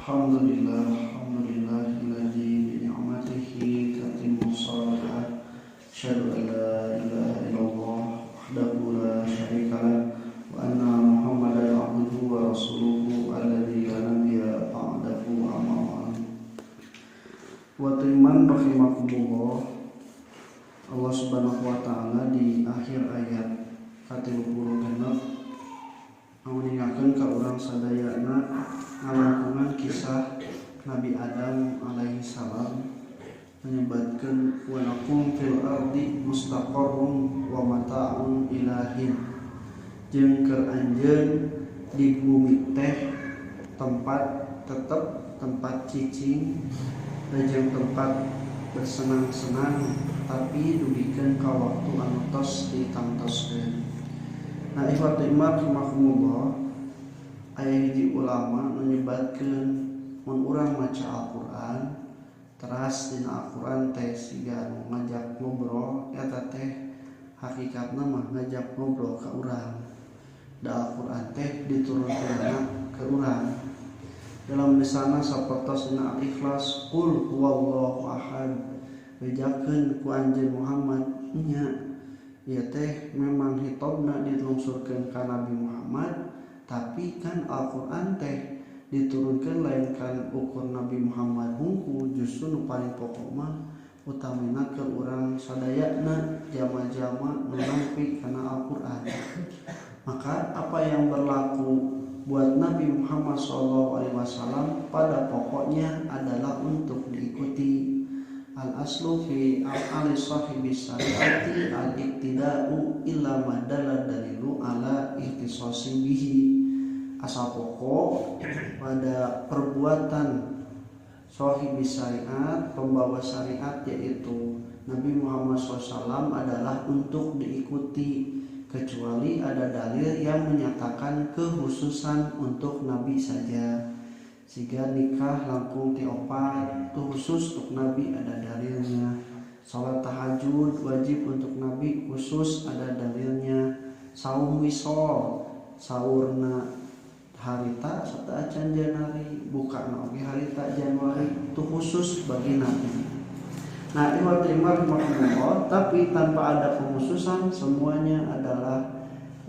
Alhamdulillahilladzi bi ni'matihi tatimmu shalihat. Asyhadu an la ilaha illallah wahdahu la syarikalah wa anna Muhammadan abduhu wa rasuluhu alladzi la nabiyya ba'dahu amma ba'd. Wa timan rahimakumullah. Allah Subhanahu wa taala di akhir ayat 30 genep mengingatkan ke orang sadayana ngalakunan kisah Nabi Adam alaihi salam menyebutkan wa lakum fil ardi mustaqarrun wa mata'un ilahin, jeung keur anjeun di bumi teh tempat cicing jeung tempat bersenang-senang, tapi dugikeun ka waktu anu tos ditantoskeun. Nah, ikhwatul iman rahimakumullah, aya hiji ulama menyebutkeun mun urang maca Al-Qur'an teras dina Al-Qur'an teh siga ngajak ngobrol, eta teh hakikatna mah ngajak ngobrol ka urang. Da Al-Qur'an teh diturunkeunna ka urang. Dalam misalna sapertos dina Al-Ikhlas, qul huwallahu ahad, bejakeun ku anjeun Muhammad nya. Ya teh memang hitobna dilungsurkeun ka Nabi Muhammad, tapi kan Al-Qur'an teh diturunkeun lain kan ukur Nabi Muhammad hungku, justru nu paling pokok mah utamina ke urang sadayana jama-jama nu nampi kana Al-Qur'an. Maka apa yang berlaku buat Nabi Muhammad SAW pada pokoknya adalah untuk diikuti. Al-aslu fi al-ali sahibi syariati al-iktida'u illa madalla dalilu ala ihtisasi bihi. Asal pokok pada perbuatan sahibi syariat, pembawa syariat, yaitu Nabi Muhammad SAW adalah untuk diikuti, kecuali ada dalil yang menyatakan kekhususan untuk Nabi saja. Jika nikah langkung ti opat itu khusus untuk Nabi, ada dalilnya. Salat tahajud wajib untuk Nabi, khusus ada dalilnya. Saum wisol saurna harita serta acan Januari, bukana oge harita Januari, itu khusus bagi Nabi. Nah, iwal terima rahmatullah, tapi tanpa ada pengkhususan, semuanya adalah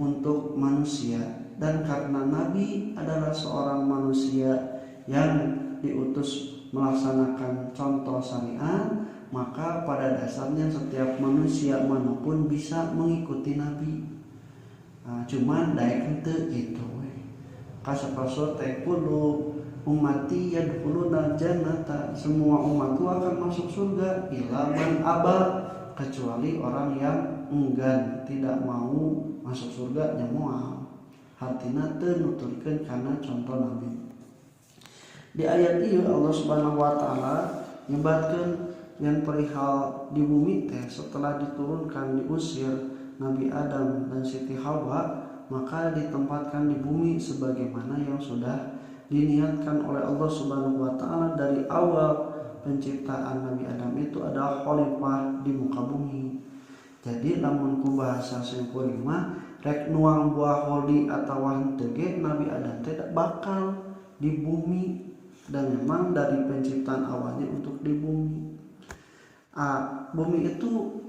untuk manusia. Dan karena Nabi adalah seorang manusia yang diutus melaksanakan contoh syariat, maka pada dasarnya setiap manusia manapun bisa mengikuti Nabi. Nah, cuman daek henteu gitu we. Kasapaso teh kudu ummati yadkhuluna jannata, semua umatku akan masuk surga, illa man aba, kecuali orang yang enggan tidak mau masuk surga nya moal. Hartina teu nuturkeun kana contoh Nabi. Di ayat ieu Allah Subhanahu wa taala nyebatkeun yang perihal di bumi teh setelah diturunkan diusir Nabi Adam dan Siti Hawa, maka ditempatkan di bumi sebagaimana yang sudah diniatkan oleh Allah Subhanahu wa taala dari awal penciptaan Nabi Adam itu adalah khalifah di muka bumi. Jadi lamun ku bahasa singkuring mah rek nuang buah holi atawa henteu ge Nabi Adam teh bakal di bumi, dan memang dari penciptaan awalnya untuk di bumi. Bumi itu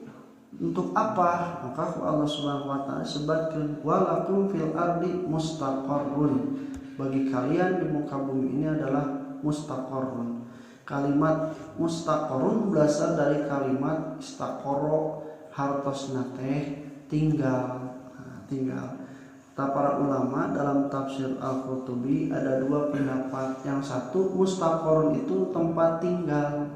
untuk apa? Maka Allah Subhanahu wa taala sebutkeun walakum fil ardi mustaqarrun, bagi kalian di muka bumi ini adalah mustaqarrun. Kalimat mustaqarrun berasal dari kalimat istaqarra, hartosna teh tinggal. Para ulama dalam tafsir Al-Qurtubi ada dua pendapat. Yang satu, mustaqarrun itu tempat tinggal.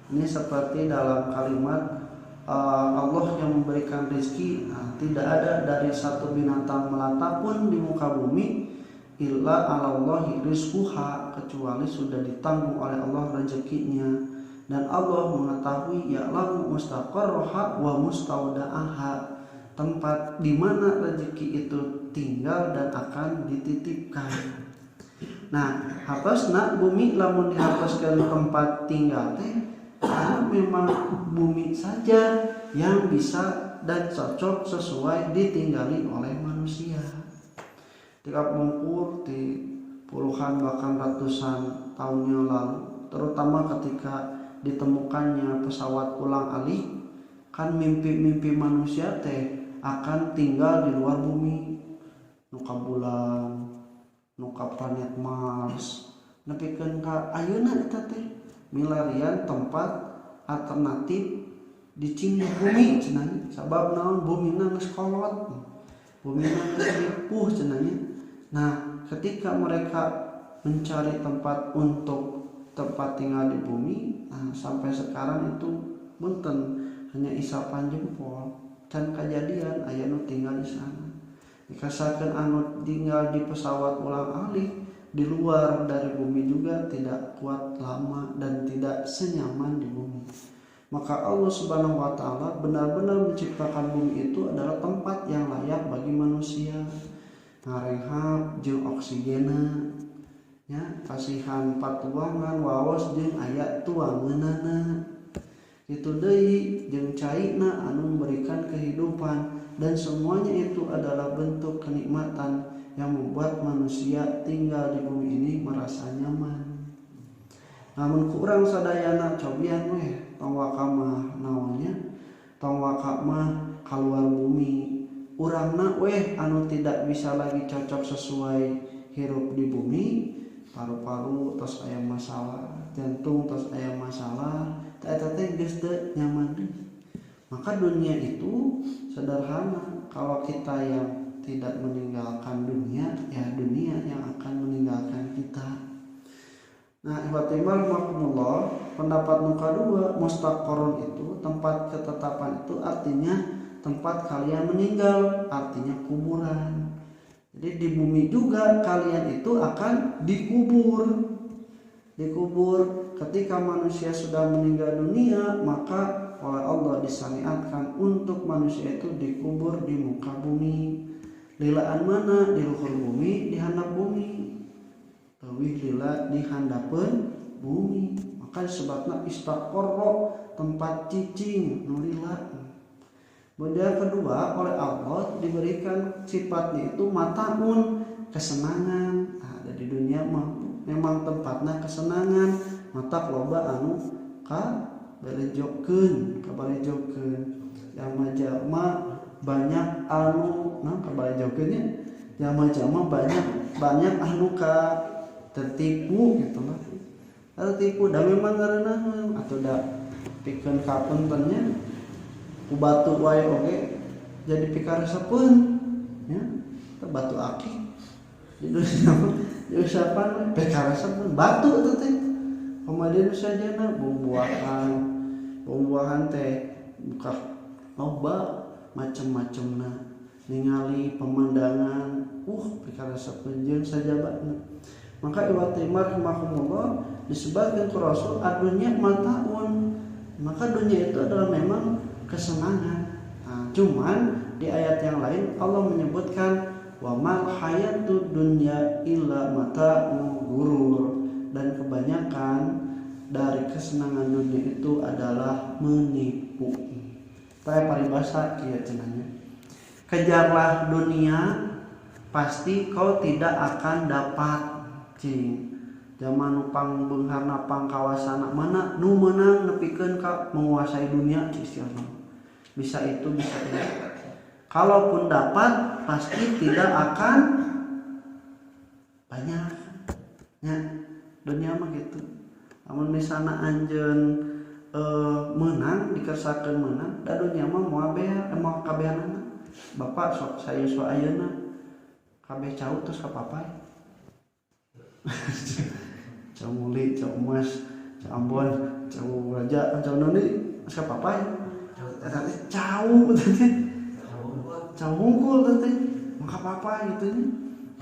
Ini seperti dalam kalimat Allah yang memberikan rezeki. Tidak ada dari satu binatang melata pun di muka bumi illa 'alallahi rizquha, kecuali sudah ditanggung oleh Allah rezekinya. Dan Allah mengetahui ya'lamu mustaqarraha wa mustaudaha, tempat di mana rezeki itu tinggal dan akan dititipkan. Nah, hapasna bumi lamun dihapaskeun tempat tinggal teh, karena memang bumi saja yang bisa dan cocok sesuai ditinggali oleh manusia. Tika mungkur ti puluhan bahkan ratusan tahun yang lalu, terutama ketika ditemukannya pesawat ulang-alik. Kan mimpi-mimpi manusia teh akan tinggal di luar bumi, nuka bulan, nuka planet Mars, nepikeun ka ayeuna eta teh milarian tempat alternatif dicing di bumi cenah. Sabab naon, bumina geus kolot, bumina geus ripuh cenah. Nah, ketika mereka mencari tempat untuk tempat tinggal di bumi, nah, sampai sekarang itu punten hanya isapan jempol dan kejadian aya nu tinggal di sana. Dikasakeun anu tinggal di pesawat ulang-alik di luar dari bumi juga tidak kuat lama dan tidak senyaman di bumi. Maka Allah Subhanahu wa taala benar-benar menciptakan bumi itu adalah tempat yang layak bagi manusia ngarenghap jeung oksigena, ya, kasihan patuangan waos jeung aya tuangeunana. Itu deui jeung cairna anu memberikan kehidupan, dan semuanya itu adalah bentuk kenikmatan yang membuat manusia tinggal di bumi ini merasa nyaman. Namun kurang sadayana cobian weh tong waka mah naonnya, tong waka mah kaluar bumi. Urangna weh anu tidak bisa lagi cocok sesuai hirup di bumi, paru-paru tos aya masalah, jantung tos aya masalah, eta teh geus teu nyaman deui. Maka dunia itu sederhana, kalau kita yang tidak meninggalkan dunia, ya dunia yang akan meninggalkan kita. Nah, ibatimah makumullah, pendapat muka dua, mustaqarrun itu tempat ketetapan, itu artinya tempat kalian meninggal, artinya kuburan. Jadi di bumi juga kalian itu akan dikubur. Ketika manusia sudah meninggal dunia, maka oleh Allah disyariatkan untuk manusia itu dikubur di muka bumi. Lilaan mana? Di luhur bumi, di handap bumi. Leuwih lila di handapeun bumi. Maka disebutna istaqarra, tempat cicing nu lila. Kemudian kedua, oleh Allah diberikan sifatnya itu mataun, kesenangan. Ada di dunia memang tempatnya kesenangan, mata loba anu ka balejokeun, jalma-jalma banyak anu kabalejokeunnya, jalma-jalma banyak anu ka tertipu gitu lah. Tertipu da memang ngarenaheun atuh da pikeun kapuntennya ku batu wae oge jadi pikaresepeun ya, batu akik di dunia diusapan pikaresepeun batu eta teh. Kemudian sajana buah-buahan teh buka loba macam-macamna, ningali pemandangan pikaresepeun jeung sajabatna. Maka iwatimar rahimahumullah disebutkan ke Rasul adunya mataun, maka dunia itu adalah memang kesenangan. Nah, cuman di ayat yang lain Allah menyebutkan wa mal hayatud dunya illa mata'ul ghurur, dan kebanyakan dari kesenangan dunia itu adalah menipu. Tapi paribasa kieu cenanya. Kejarlah dunia, pasti kau tidak akan dapat. Cing zaman nupang beungharna pangkawasana mana nu meunang nepikeun ka menguasai dunia istilahna. Bisa itu bisa ini. Kalaupun dapat pasti tidak akan banyak. Ya, dunia mah gitu. Amun misalna anjeun menang dikersakeun menang, da dunia mah moal bea moal kabehanana. Bapak sok sayeuswa ayeuna kabeh cau terus kapapai. Cau muli, cau emas, cau Ambon, cau raja, cau noni, siapa apa ya? Cau, cau hungkul tadi, maka apa gitu nih.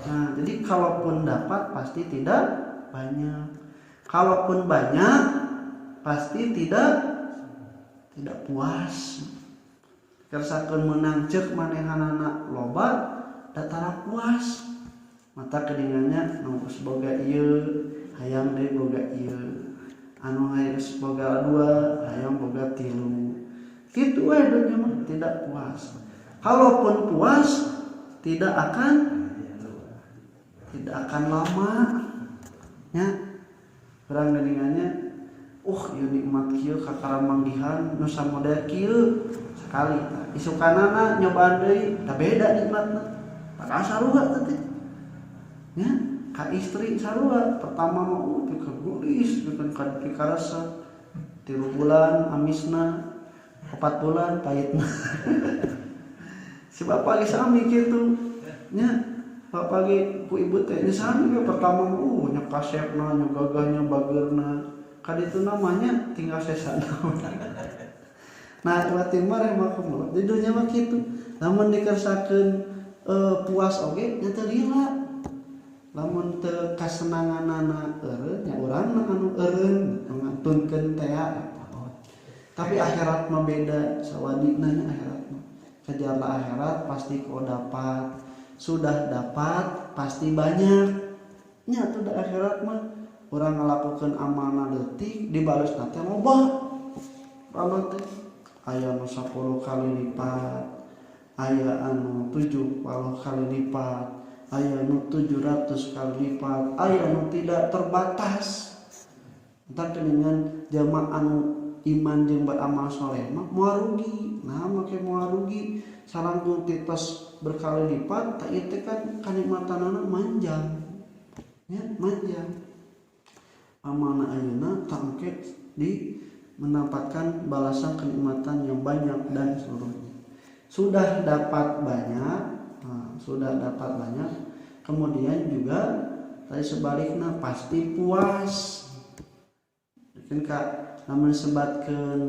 Nah, jadi kalaupun dapat pasti tidak banyak, kalaupun banyak pasti tidak puas. Kersakeun menang ceuk manehanana loba, datara puas. Mata kedingannya nunggus boga ieu hayang deui boga ieu, anu geus boga dua hayang boga tilu, kitu we dunya mah tidak puas. Kalaupun puas tidak akan tidak akan lama nya urang geuningannya ieu nikmat kieu kakara manggihan nu samodel kieu sekali isukanana nyobaan deui da beda nikmatna padahal sarua teh nya ka istri sarua pertama mah pikeun gulis pikeun karasa 3 bulan amisna 4 bulan pahitna si bapak ge sami kitu nya bapak ge ku ibu teh nya sami ge pertama mah nya kasepna nya gagahnya bageurna kaditu namanya tinggal sesana nah urang mah rahimakumullah di dunya mah kitu lamun dikersakeun puas oge nya teu lila lamun teu kasenanganana eureun nya urang anu eureun ngantunkeun teh tapi akhirat mah beda sawadina nya akhirat mah kejarlah akhirat pasti kau dapat sudah dapat pasti banyak nya tuh da akhirat mah urang ngalakukeun amalna leutik dibalosna teh loba amal teh aya nu 10 kali lipat aya anu 70 kali lipat aya nu 700 kali lipat aya nu tidak terbatas tapi dengan jamaah anu iman jeung beramal soleh mah moal rugi nah make moal rugi salangkung titos berkali lipat tak ieu teh kan kanikmatanana manjang ya manjang amalna ayeuna tak engke di mendapatkan balasan kenikmatan yang banyak dan seluruhnya sudah dapat banyak kemudian juga tadi sebaliknya pasti puas kan kak namun sebatkeun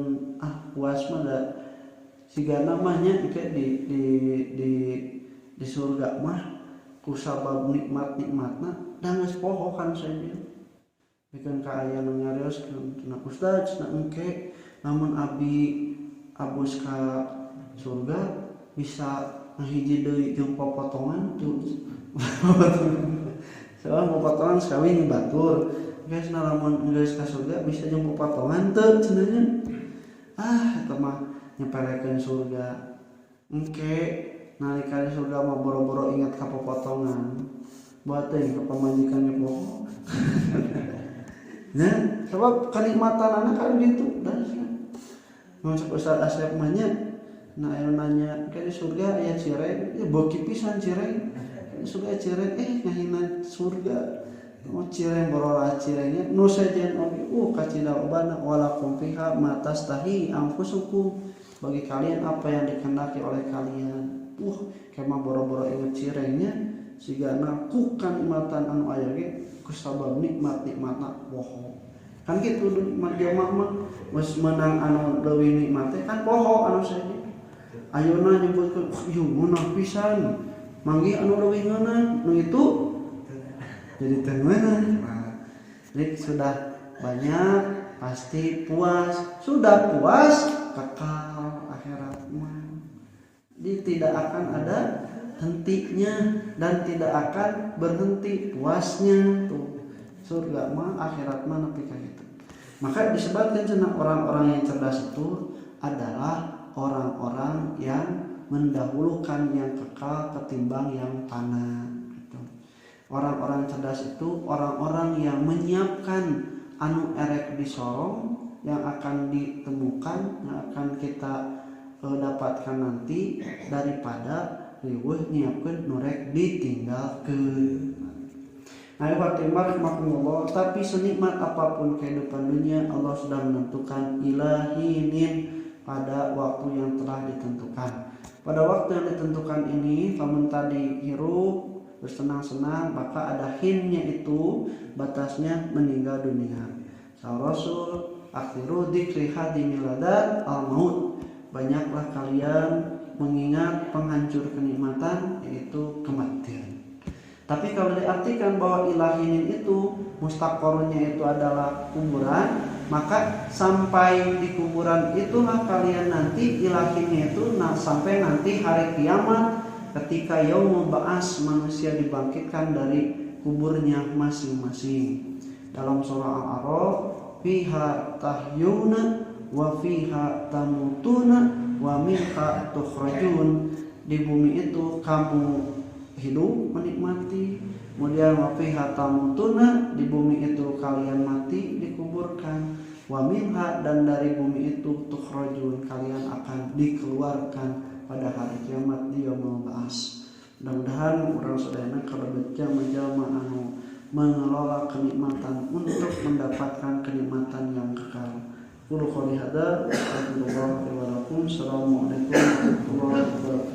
puas mah da sigana mah nya di surga mah ku sabab nikmatna da geus poho kan saja bikin ka aya nu nyarioskeun cenah ustaz cenah engke namun abi abus ka surga bisa ngahiji deui jeung popotongan tuh soalnya popotongan sekali batur guys lamun geus ka surga bisa jeung popotongan teu cenahnya eta mah nyepelekeun surga engke nalika di surga mah boro-boro ingat ka popotongan buat teh ka pamajikannya poho nah sebab kenikmatan anak kan gitu dan masuk Ustaz Asep mah nya nah nanya ke surga aya cireng ya beuki pisan cireng surga cireng ngahina surga mau cireng borolah cirengnya nu sajen oge kacida obana walakum fiha ma tastahi anfusukum bagi kalian apa yang dikehendaki oleh kalian kemah boro-boro inget cirengnya sigana ku kanikmatan anu aya ge kusabab nikmatna poho kan kitu nikmat jelema mah geus meunang anu leuwih nikmat teh kan poho anu saja ayeuna nyebutkeun ieu meunang pisan manggi anu leuwih ngeunang nu itu jadi teu meunang jadi sudah banyak pasti puas sudah puas kekal akhirat mah tidak akan ada hentinya dan tidak akan berhenti puasnya tuh surga mah akhirat mah nepi ka kitu maka disebutkan cenah orang-orang yang cerdas itu adalah orang-orang yang mendahulukan yang kekal ketimbang yang fana gitu. Orang-orang cerdas itu orang-orang yang menyiapkan anu erek disorong yang akan ditemukan yang akan kita dapatkan nanti daripada riweuh nyiapkeun nurek ditinggalkeun. Nah, rahimahumullah, tapi senikmat apapun kehidupan dunia Allah sudah menentukan ilahinin pada waktu yang telah ditentukan. Pada waktu yang ditentukan ini, famun tadi hirup bersenang-senang, maka ada hinnya itu batasnya meninggal dunia. Sa Rasul akhiru dzikri hadimil ladat al-maut. Banyaklah kalian mengingat penghancur kenikmatan yaitu kematian. Tapi kalau diartikan bahwa ilahinin itu mustaqornya itu adalah kuburan, maka sampai di kuburan itulah kalian nanti ilahinnya itu sampai nanti hari kiamat ketika yaumul ba'ats manusia dibangkitkan dari kuburnya masing-masing. Dalam surah Al-A'raf, fiha tahyuna wa fiha tamutuna wa minha tukhrajun. Di bumi itu kamu hidup menikmati, Kemudian wa fiha tamutuna, di bumi itu kalian mati dikuburkan. Wa minha, dan dari bumi itu tukhrajun, kalian akan dikeluarkan pada hari kiamat di yaumul ba'ats. Mudah-mudahan urang sadayana kalebet jalma-jalma anu mengelola kenikmatan untuk mendapatkan kenikmatan yang kekal. Qul qouli hadza wa astaghfirullah li wa lakum. Assalamualaikum warahmatullahi wabarakatuh.